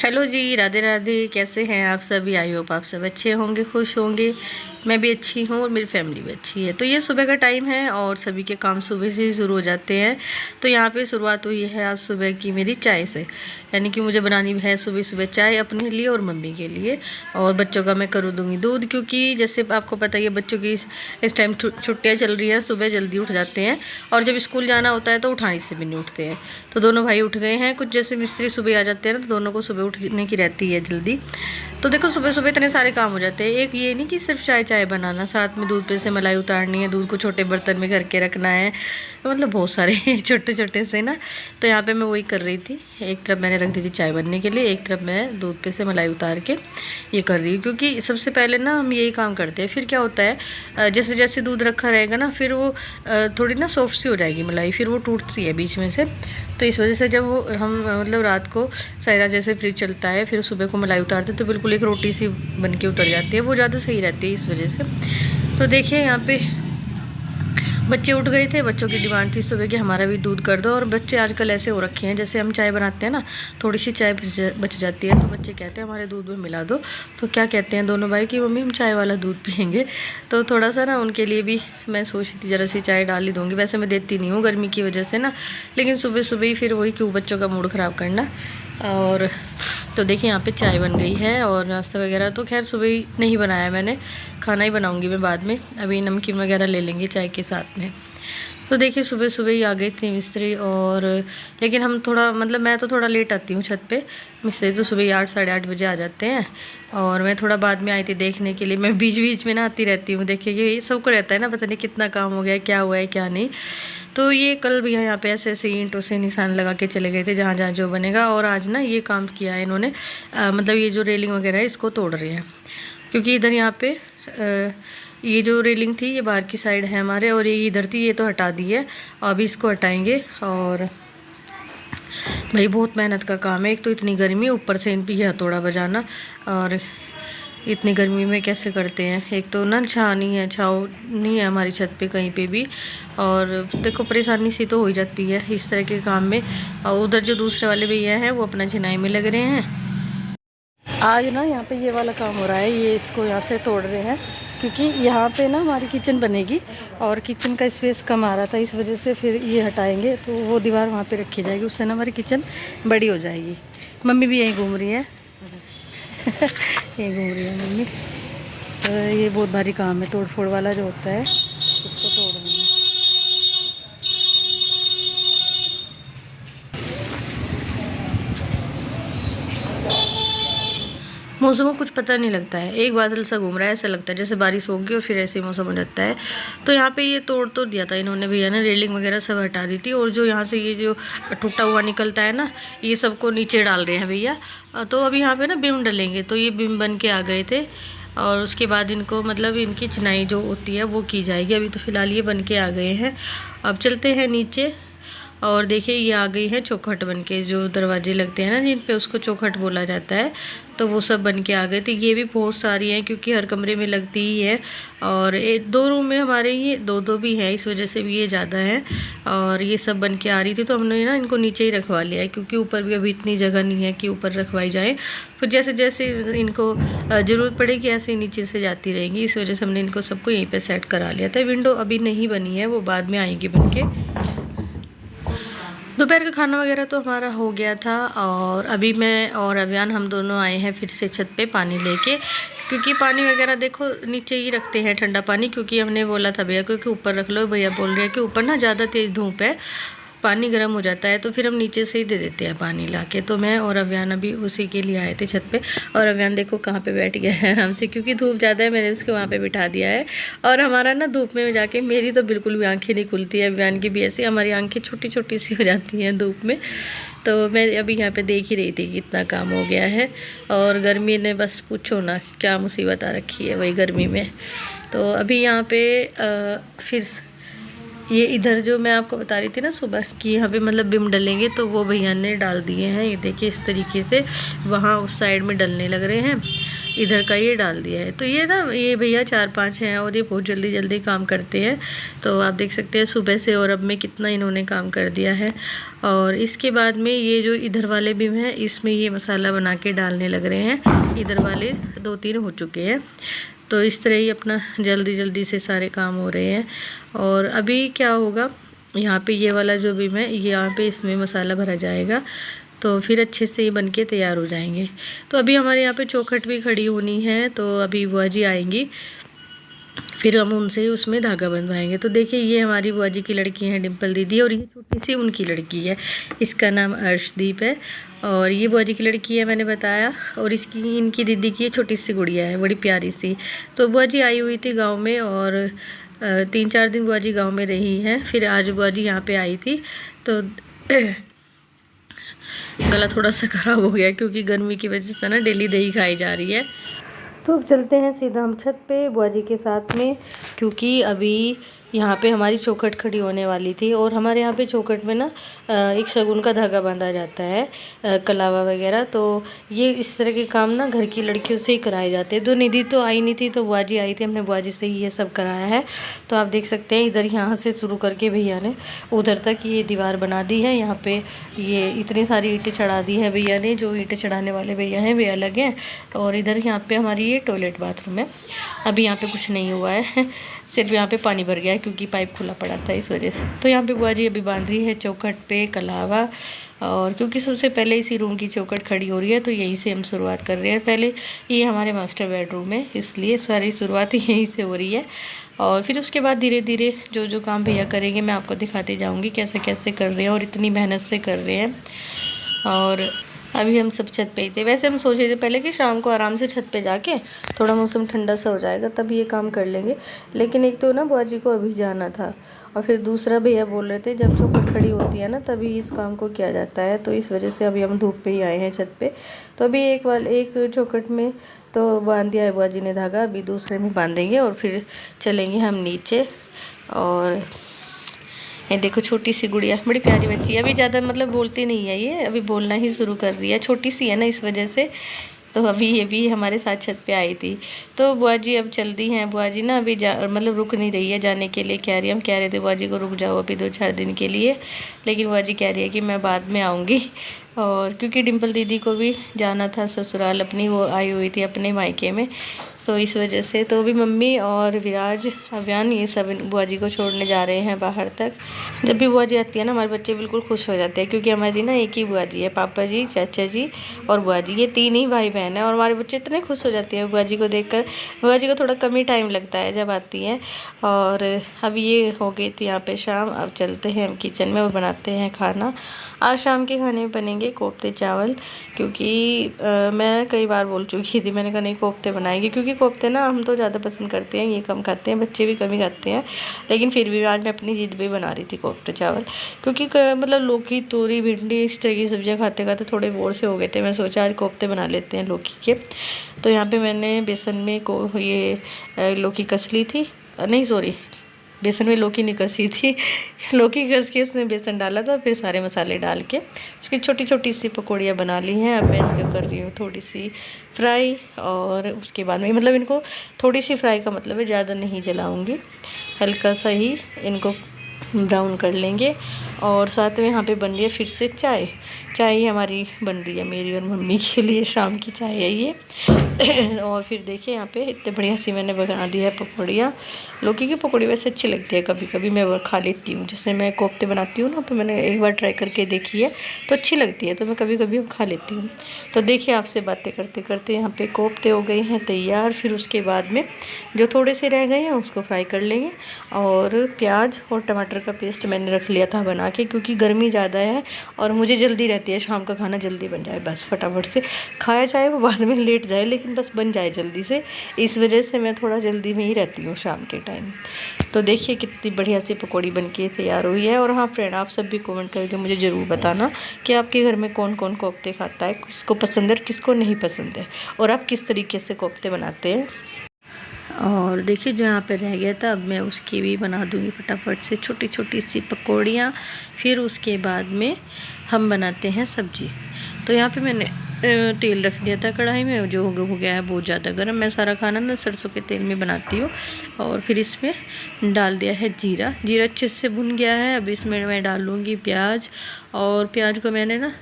Hello जी, राधे राधे। कैसे हैं आप सभी? आई होप आप सब अच्छे होंगे, खुश होंगे। मैं भी अच्छी हूँ और मेरी फैमिली भी अच्छी है। तो ये सुबह का टाइम है और सभी के काम सुबह से ही शुरू हो जाते हैं। तो यहाँ पे शुरुआत हुई है आज सुबह की मेरी चाय से, यानी कि मुझे बनानी है सुबह सुबह चाय अपने लिए और मम्मी के लिए। और बच्चों का मैं कर दूँगी दूध, क्योंकि जैसे आपको पता ही है बच्चों की इस टाइम छुट्टियाँ चल रही हैं, सुबह जल्दी उठ जाते हैं और जब स्कूल जाना होता है तो उठाने से भी नहीं उठते हैं। तो दोनों भाई उठ गए हैं। कुछ जैसे मिस्त्री सुबह आ जाते हैं ना, तो दोनों को सुबह उठने की रहती है जल्दी। तो देखो सुबह सुबह इतने सारे काम हो जाते हैं। एक ये नहीं कि सिर्फ चाय चाय बनाना, साथ में दूध पे से मलाई उतारनी है, दूध को छोटे बर्तन में करके रखना है, तो मतलब बहुत सारे छोटे छोटे से ना। तो यहाँ पे मैं वही कर रही थी। एक तरफ मैंने रख दी थी चाय बनने के लिए, एक तरफ मैं दूध पे से मलाई उतार के ये कर रही हूँ। क्योंकि सबसे पहले ना हम यही काम करते हैं, फिर क्या होता है जैसे जैसे दूध रखा रहेगा ना, फिर वो थोड़ी ना सॉफ्ट सी हो जाएगी मलाई, फिर वो टूटती है बीच में से। तो इस वजह से जब वो हम मतलब रात को सायरा जैसे फ्रिज चलता है, फिर सुबह को मलाई उतारते तो बिल्कुल एक रोटी सी बन के उतर जाती है, वो ज़्यादा सही रहती है इस वजह से। तो देखिए यहाँ पे बच्चे उठ गए थे। बच्चों की डिमांड थी सुबह कि हमारा भी दूध कर दो। और बच्चे आजकल ऐसे हो रखे हैं, जैसे हम चाय बनाते हैं ना, थोड़ी सी चाय बच जाती है तो बच्चे कहते हैं हमारे दूध में मिला दो। तो क्या कहते हैं दोनों भाई कि मम्मी हम चाय वाला दूध पियेंगे। तो थोड़ा सा ना उनके लिए भी मैं सोची थी ज़रा सी चाय डाल ही दूँगी। वैसे मैं देती नहीं हूँ गर्मी की वजह से ना, लेकिन सुबह सुबह ही फिर वही क्यों बच्चों का मूड ख़राब करना। और तो देखिए यहाँ पे चाय बन गई है और नाश्ता वगैरह तो खैर सुबह ही नहीं बनाया मैंने, खाना ही बनाऊंगी मैं बाद में। अभी नमकीन वगैरह ले लेंगे चाय के साथ में। तो देखिए सुबह सुबह ही आ गए थे मिस्त्री। और लेकिन हम थोड़ा मतलब मैं तो थोड़ा लेट आती हूँ छत पे, मिस्त्री तो सुबह ही 8 साढ़े 8 बजे आ जाते हैं। और मैं थोड़ा बाद में आई थी देखने के लिए। मैं बीच बीच में ना आती रहती हूँ। देखिए ये सबको रहता है ना, पता नहीं कितना काम हो गया, क्या हुआ है क्या नहीं। तो ये कल भी यहाँ पे ऐसे ऐसे ईंटों से निशान लगा के चले गए थे जहाँ जहाँ जो बनेगा। और आज ना ये काम किया है इन्होंने, मतलब ये जो रेलिंग वगैरह है इसको तोड़ रहे हैं। क्योंकि इधर यहाँ पे ये जो रेलिंग थी ये बाहर की साइड है हमारे, और ये इधर थी, ये तो हटा दी है। अभी इसको हटाएंगे। और भाई बहुत मेहनत का काम है, एक तो इतनी गर्मी, ऊपर से इन पे ये हथौड़ा बजाना। और इतनी गर्मी में कैसे करते हैं। एक तो ना छाँव नहीं है हमारी छत पे कहीं पे भी। और देखो परेशानी सी तो हो ही जाती है इस तरह के काम में। और उधर जो दूसरे वाले भैया हैं वो अपना चिनाई में लग रहे हैं। आज ना यहाँ पे ये वाला काम हो रहा है, ये इसको यहाँ से तोड़ रहे हैं। क्योंकि यहाँ पे ना हमारी किचन बनेगी और किचन का स्पेस कम आ रहा था, इस वजह से फिर ये हटाएंगे तो वो दीवार वहाँ पे रखी जाएगी, उससे ना हमारी किचन बड़ी हो जाएगी। मम्मी भी यहीं घूम रही है यहीं घूम रही है मम्मी। तो ये बहुत भारी काम है, तोड़ फोड़ वाला जो होता है इसको तोड़ना है। मौसम को कुछ पता नहीं लगता है, एक बादल सा घूम रहा है, ऐसा लगता है जैसे बारिश होगी और फिर ऐसे ही मौसम हो जाता है। तो यहाँ पे ये तोड़ तो दिया था इन्होंने, भैया ने रेलिंग वगैरह सब हटा दी थी। और जो यहाँ से ये जो टूटा हुआ निकलता है ना, ये सबको नीचे डाल रहे हैं भैया। तो अभी यहाँ पे ना बिम डलेंगे, तो ये बिम बन के आ गए थे। और उसके बाद इनको मतलब इनकी चिनाई जो होती है वो की जाएगी। अभी तो फ़िलहाल ये बन के आ गए हैं। अब चलते हैं नीचे। और देखिए ये आ गई है चौखट बन के, जो दरवाजे लगते हैं ना जिन पे, उसको चौखट बोला जाता है। तो वो सब बन के आ गए थे। ये भी बहुत सारी हैं क्योंकि हर कमरे में लगती ही है। और एक दो रूम में हमारे ये दो दो भी है, इस वजह से भी ये ज़्यादा है। और ये सब बन के आ रही थी तो हमने ना इनको नीचे ही रखवा लिया है, क्योंकि ऊपर भी अभी इतनी जगह नहीं है कि ऊपर रखवाई जाए। फिर जैसे जैसे इनको ज़रूरत पड़ेगी ऐसे ही नीचे से जाती रहेंगी, इस वजह से हमने इनको सबको यहीं पर सेट करा लिया था। विंडो अभी नहीं बनी है, वो बाद में आएंगी बन के। दोपहर का खाना वगैरह तो हमारा हो गया था। और अभी मैं और अभियान हम दोनों आए हैं फिर से छत पे पानी लेके। क्योंकि पानी वगैरह देखो नीचे ही रखते हैं ठंडा पानी, क्योंकि हमने बोला था भैया को कि ऊपर रख लो। भैया बोल रहे हैं कि ऊपर ना ज़्यादा तेज़ धूप है, पानी गर्म हो जाता है, तो फिर हम नीचे से ही दे देते हैं पानी लाके। तो मैं और अभियान अभी उसी के लिए आए थे छत पे। और अभियान देखो कहाँ पे बैठ गया है आराम से, क्योंकि धूप ज़्यादा है, मैंने उसको वहाँ पे बिठा दिया है। और हमारा ना धूप में जाके मेरी तो बिल्कुल भी आंखें नहीं खुलती है, अभियान की भी ऐसी, हमारी आंखें छोटी छोटी सी हो जाती हैं धूप में। तो मैं अभी यहाँ पे देख ही रही थी कि इतना काम हो गया है। और गर्मी ने बस पूछो ना क्या मुसीबत आ रखी है वही गर्मी में। तो अभी यहाँ पे फिर ये इधर जो मैं आपको बता रही थी ना सुबह कि यहाँ पे मतलब बिम डलेंगे, तो वो भैया ने डाल दिए हैं। ये देखिए इस तरीके से वहाँ उस साइड में डलने लग रहे हैं, इधर का ये डाल दिया है। तो ये ना ये भैया 4-5 हैं और ये बहुत जल्दी जल्दी काम करते हैं। तो आप देख सकते हैं सुबह से और अब में कितना इन्होंने काम कर दिया है। और इसके बाद में ये जो इधर वाले बिम हैं इसमें ये मसाला बना के डालने लग रहे हैं। इधर वाले 2-3 हो चुके हैं। तो इस तरह ही अपना जल्दी जल्दी से सारे काम हो रहे हैं। और अभी क्या होगा, यहाँ पे ये वाला जो बिम है यहाँ पे इसमें मसाला भरा जाएगा, तो फिर अच्छे से ये बन के तैयार हो जाएंगे। तो अभी हमारे यहाँ पे चौखट भी खड़ी होनी है, तो अभी बुआ जी आएंगी, फिर हम उनसे उसमें धागा बंधवाएंगे। तो देखिए ये हमारी बुआ जी की लड़की है डिम्पल दीदी, और ये छोटी सी उनकी लड़की है, इसका नाम अर्शदीप है। और ये बुआ जी की लड़की है मैंने बताया, और इसकी इनकी दीदी की छोटी सी गुड़िया है, बड़ी प्यारी सी। तो बुआ जी आई हुई थी गाँव में, और 3-4 दिन बुआ जी गाँव में रही हैं। फिर आज बुआ जी यहाँ पर आई थी, तो गला थोड़ा सा ख़राब हो गया क्योंकि गर्मी की वजह से ना डेली दही खाई जा रही है। तो अब चलते हैं सीधा हम छत पे बुआ जी के साथ में, क्योंकि अभी यहाँ पे हमारी चौखट खड़ी होने वाली थी। और हमारे यहाँ पे चौखट में ना एक शगुन का धागा बांधा जाता है, कलावा वगैरह। तो ये इस तरह के काम ना घर की लड़कियों से ही कराए जाते हैं। तो निधि तो आई नहीं थी, तो बुआ जी आई थी, हमने बुआ जी से ही ये सब कराया है। तो आप देख सकते हैं इधर यहाँ से शुरू करके भैया ने उधर तक ये दीवार बना दी है। यहाँ पे ये इतनी सारी ईंटें चढ़ा दी है भैया ने, जो ईंटें चढ़ाने वाले भैया हैं वे अलग हैं। और इधर यहाँ पे हमारी ये टॉयलेट बाथरूम है। अभी यहाँ पे कुछ नहीं हुआ है, सिर्फ यहाँ पे पानी भर गया है क्योंकि पाइप खुला पड़ा था इस वजह से। तो यहाँ पे बुआ जी अभी बांध रही है चौखट पे कलावा, और क्योंकि सबसे पहले इसी रूम की चौखट खड़ी हो रही है, तो यहीं से हम शुरुआत कर रहे हैं। पहले ये हमारे मास्टर बेडरूम है, इसलिए सारी शुरुआत यहीं से हो रही है। और फिर उसके बाद धीरे धीरे जो जो काम भैया करेंगे मैं आपको दिखाती जाऊँगी कैसे कैसे कर रहे हैं और इतनी मेहनत से कर रहे हैं। और अभी हम सब छत पे ही थे। वैसे हम सोच रहे थे पहले कि शाम को आराम से छत पे जाके थोड़ा मौसम ठंडा सा हो जाएगा तब ये काम कर लेंगे, लेकिन एक तो ना बुआ जी को अभी जाना था, और फिर दूसरा भैया बोल रहे थे जब चौखट खड़ी होती है ना तभी इस काम को किया जाता है। तो इस वजह से अभी हम धूप पे ही आए हैं छत पे। तो अभी एक चौखट में तो बांध दिया है बुआ जी ने धागा, अभी दूसरे में बांधेंगे और फिर चलेंगे हम नीचे। और ये देखो छोटी सी गुड़िया, बड़ी प्यारी बच्ची है, अभी ज़्यादा मतलब बोलती नहीं है ये, अभी बोलना ही शुरू कर रही है, छोटी सी है ना इस वजह से। तो अभी ये भी हमारे साथ छत पे आई थी। तो बुआ जी अब चल दी हैं, बुआ जी ना अभी मतलब रुक नहीं रही है जाने के लिए, कह रही हम कह रहे थे बुआ जी को रुक जाओ अभी 2-4 दिन के लिए, लेकिन बुआ जी कह रही है कि मैं बाद में आऊँगी। और क्योंकि डिम्पल दीदी को भी जाना था ससुराल अपनी, वो आई हुई थी अपने मायके में, तो इस वजह से तो अभी मम्मी और विराज अव्यान ये सब बुआ जी को छोड़ने जा रहे हैं बाहर तक। जब भी बुआ जी आती है ना हमारे बच्चे बिल्कुल खुश हो जाते हैं, क्योंकि हमारी ना एक ही बुआ जी है, पापा जी, चाचा जी और बुआ जी, ये 3 ही भाई बहन हैं। और हमारे बच्चे इतने खुश हो जाते हैं बुआ जी को देखकर। बुआ जी को थोड़ा कम ही टाइम लगता है जब आती हैं। और अभी ये हो गई थी यहाँ पे शाम, अब चलते हैं हम किचन में और बनाते हैं खाना। आज शाम के खाने में बनेंगे कोफ्ते चावल, क्योंकि मैं कई बार बोल चुकी थी, मैंने कहा नहीं कोफ्ते बनाएंगे, क्योंकि कोफ्ते ना हम तो ज़्यादा पसंद करते हैं, ये कम खाते हैं, बच्चे भी कम ही खाते हैं। लेकिन फिर भी आज मैं अपनी जिद पे बना रही थी कोफ्ते चावल, क्योंकि मतलब लौकी, तोरी, भिंडी इस तरह की सब्जियाँ खाते खाते थोड़े बोर से हो गए थे। मैं सोचा आज कोफ्ते बना लेते हैं लौकी के। तो यहाँ पर मैंने बेसन में ये लौकी कस ली थी, नहीं सॉरी बेसन में लौकी नहीं कसी थी, लौकी कस के उसमें बेसन डाला था, फिर सारे मसाले डाल के उसकी छोटी छोटी सी पकौड़ियाँ बना ली हैं। अब मैं इसको कर रही हूँ थोड़ी सी फ्राई, और उसके बाद में मतलब इनको थोड़ी सी फ्राई का मतलब है ज़्यादा नहीं जलाऊँगी, हल्का सा ही इनको ब्राउन कर लेंगे। और साथ में यहाँ पे बन रही है फिर से चाय हमारी बन रही है मेरी और मम्मी के लिए, शाम की चाय है ये। और फिर देखिए यहाँ पे इतने बढ़िया सी मैंने बना दी है पकौड़ियाँ। लौकी की पकौड़ी वैसे अच्छी लगती है, कभी कभी मैं वो खा लेती हूँ, जैसे मैं कोफ्ते बनाती हूँ ना, तो मैंने एक बार ट्राई करके देखी है तो अच्छी लगती है, तो मैं कभी कभी खा लेती हूँ। तो देखिए आपसे बातें करते करते यहाँ पे कोफ्ते हो गए हैं तैयार। फिर उसके बाद में जो थोड़े से रह गए हैं उसको फ्राई कर लेंगे। और प्याज और टमाटर का पेस्ट मैंने रख लिया था बना के, क्योंकि गर्मी ज़्यादा है और मुझे जल्दी रहती है शाम का खाना जल्दी बन जाए, बस फटाफट से खाया जाए, वो बाद में लेट जाए लेकिन बस बन जाए जल्दी से, इस वजह से मैं थोड़ा जल्दी में ही रहती हूँ शाम के टाइम। तो देखिए कितनी बढ़िया सी पकौड़ी बनके तैयार हुई है। और हाँ फ्रेंड, आप सब भी कमेंट करके मुझे ज़रूर बताना कि आपके घर में कौन कौन कोफ्ते खाता है, किसको पसंद है किसको नहीं पसंद है, और आप किस तरीके से कोफ्ते बनाते हैं। और देखिए जो यहाँ पे रह गया था, अब मैं उसकी भी बना दूँगी फटाफट से छोटी छोटी सी पकौड़ियाँ। फिर उसके बाद में हम बनाते हैं सब्जी। तो यहाँ पे मैंने तेल रख दिया था कढ़ाई में, जो हो गया है बहुत ज़्यादा गर्म। मैं सारा खाना ना सरसों के तेल में बनाती हूँ। और फिर इसमें डाल दिया है जीरा। जीरा अच्छे से भुन गया है। अब इसमें मैं डाल लूँगी प्याज, और प्याज को मैंने ना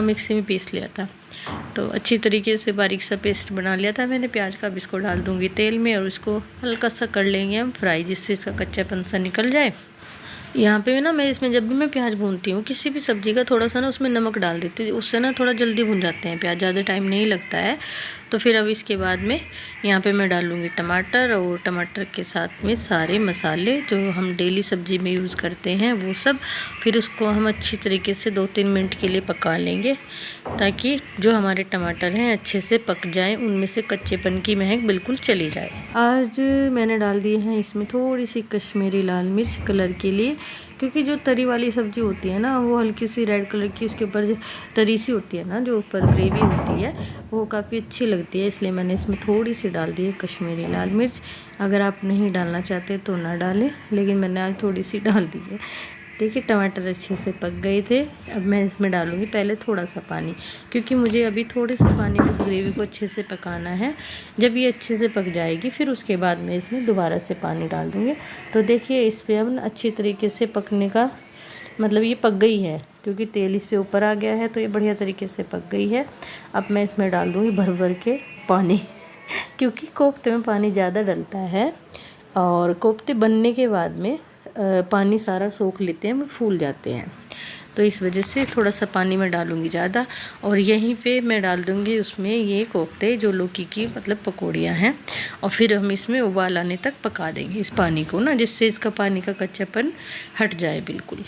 मिक्सी में पीस लिया था, तो अच्छी तरीके से बारीक सा पेस्ट बना लिया था मैंने प्याज का। अब इसको डाल दूँगी तेल में और इसको हल्का सा कर लेंगे हम फ्राई, जिससे इसका कच्चापन सा निकल जाए। यहाँ पे ना मैं इसमें जब भी मैं प्याज भूनती हूँ किसी भी सब्ज़ी का, थोड़ा सा ना उसमें नमक डाल देती हूँ, उससे ना थोड़ा जल्दी भुन जाते हैं प्याज, ज़्यादा टाइम नहीं लगता है। तो फिर अब इसके बाद में यहाँ पे मैं डाल लूँगी टमाटर, और टमाटर के साथ में सारे मसाले जो हम डेली सब्ज़ी में यूज़ करते हैं वो सब। फिर उसको हम अच्छी तरीके से 2-3 मिनट के लिए पका लेंगे, ताकि जो हमारे टमाटर हैं अच्छे से पक जाएँ, उनमें से कच्चेपन की महक बिल्कुल चली जाए। आज मैंने डाल दिए हैं इसमें थोड़ी सी कश्मीरी लाल मिर्च कलर के लिए, क्योंकि जो तरी वाली सब्ज़ी होती है ना वो हल्की सी रेड कलर की, उसके ऊपर जो तरी सी होती है ना, जो ऊपर ग्रेवी होती है वो काफ़ी अच्छी लगती है, इसलिए मैंने इसमें थोड़ी सी डाल दी है कश्मीरी लाल मिर्च। अगर आप नहीं डालना चाहते तो ना डालें, लेकिन मैंने आज थोड़ी सी डाल दी है। देखिए टमाटर अच्छे से पक गए थे। अब मैं इसमें डालूँगी पहले थोड़ा सा पानी, क्योंकि मुझे अभी थोड़े से पानी में इस ग्रेवी को अच्छे से पकाना है। जब ये अच्छे से पक जाएगी फिर उसके बाद मैं इसमें दोबारा से पानी डाल दूँगी। तो देखिए इस पर अब अच्छी तरीके से पकने का मतलब ये पक गई है, क्योंकि तेल इस पर ऊपर आ गया है, तो ये बढ़िया तरीके से पक गई है। अब मैं इसमें डाल दूँगी भर भर के पानी क्योंकि कोफ्ते में पानी ज़्यादा डलता है, और कोफ्ते बनने के बाद में पानी सारा सोख लेते हैं, वो फूल जाते हैं, तो इस वजह से थोड़ा सा पानी मैं डालूँगी ज़्यादा। और यहीं पे मैं डाल दूँगी उसमें ये कोफ्ते जो लौकी की मतलब पकौड़ियाँ हैं, और फिर हम इसमें उबाल आने तक पका देंगे इस पानी को ना, जिससे इसका पानी का कच्चापन हट जाए बिल्कुल।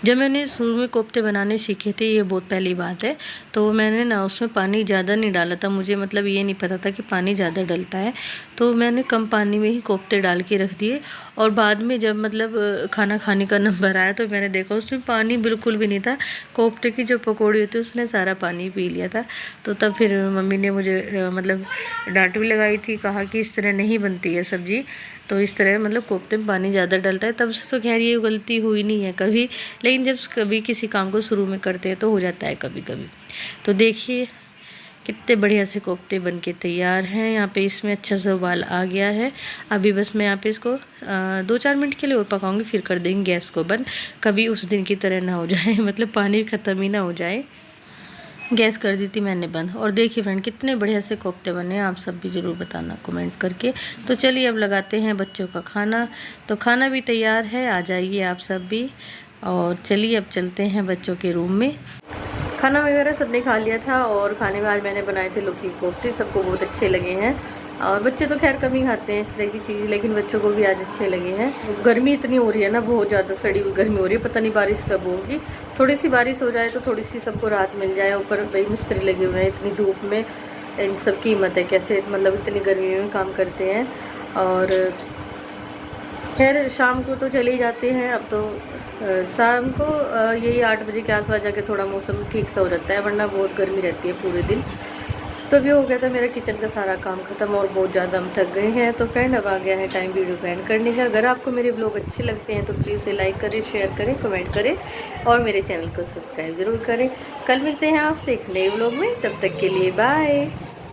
जब मैंने शुरू में कोफ्ते बनाने सीखे थे, ये बहुत पहली बात है, तो मैंने ना उसमें पानी ज़्यादा नहीं डाला था। मुझे मतलब ये नहीं पता था कि पानी ज़्यादा डलता है, तो मैंने कम पानी में ही कोफ्ते डाल के रख दिए। और बाद में जब मतलब खाना खाने का नंबर आया तो मैंने देखा उसमें पानी बिल्कुल भी नहीं था। कोफ्ते की जो पकौड़ी होती है उसने सारा पानी पी लिया था। तो तब फिर मम्मी ने मुझे मतलब डांट भी लगाई थी, कहा कि इस तरह नहीं बनती है सब्ज़ी, तो इस तरह मतलब कोफ्ते में पानी ज़्यादा डलता है। तब से तो खैर ये गलती हुई नहीं है कभी, लेकिन जब कभी किसी काम को शुरू में करते हैं तो हो जाता है कभी कभी। तो देखिए कितने बढ़िया से कोफ्ते बन के तैयार हैं। यहाँ पे इसमें अच्छा सा उबाल आ गया है। अभी बस मैं यहाँ पे इसको 2-4 मिनट के लिए और पकाऊंगी, फिर कर देंगे गैस को बंद। कभी उस दिन की तरह ना हो जाए मतलब पानी ख़त्म ही ना हो जाए। गैस कर दी थी मैंने बंद। और देखिए फ्रेंड कितने बढ़िया से कोफ्ते बने हैं, आप सब भी ज़रूर बताना कमेंट करके। तो चलिए अब लगाते हैं बच्चों का खाना। तो खाना भी तैयार है, आ जाइए आप सब भी। और चलिए अब चलते हैं बच्चों के रूम में। खाना वगैरह सबने खा लिया था, और खाने में आज मैंने बनाए थे लौकी के कोफ्ते, सबको बहुत अच्छे लगे हैं। और बच्चे तो खैर कम ही खाते हैं इस तरह की चीज़, लेकिन बच्चों को भी आज अच्छे लगे हैं। गर्मी इतनी हो रही है ना, बहुत ज़्यादा सड़ी हुई गर्मी हो रही है, पता नहीं बारिश कब होगी। थोड़ी सी बारिश हो जाए तो थोड़ी सी सबको राहत मिल जाए। ऊपर भाई मिस्त्री लगे हुए हैं इतनी धूप में, इन सब की हिम्मत है कैसे मतलब इतनी गर्मी में काम करते हैं। और खैर शाम को तो चले ही जाते हैं। अब तो शाम को यही 8 बजे के आसपास जाके थोड़ा मौसम ठीक सा हो जाता है, वरना बहुत गर्मी रहती है पूरे दिन। तो अभी हो गया था मेरा किचन का सारा काम ख़त्म, और बहुत ज़्यादा हम थक गए हैं। तो फ्रेंड अब आ गया है टाइम वीडियो को एंड करने का। अगर आपको मेरे ब्लॉग अच्छे लगते हैं तो प्लीज़ उसे लाइक करें, शेयर करें, कमेंट करें, और मेरे चैनल को सब्सक्राइब ज़रूर करें। कल मिलते हैं आपसे एक नए ब्लॉग में, तब तक के लिए बाय।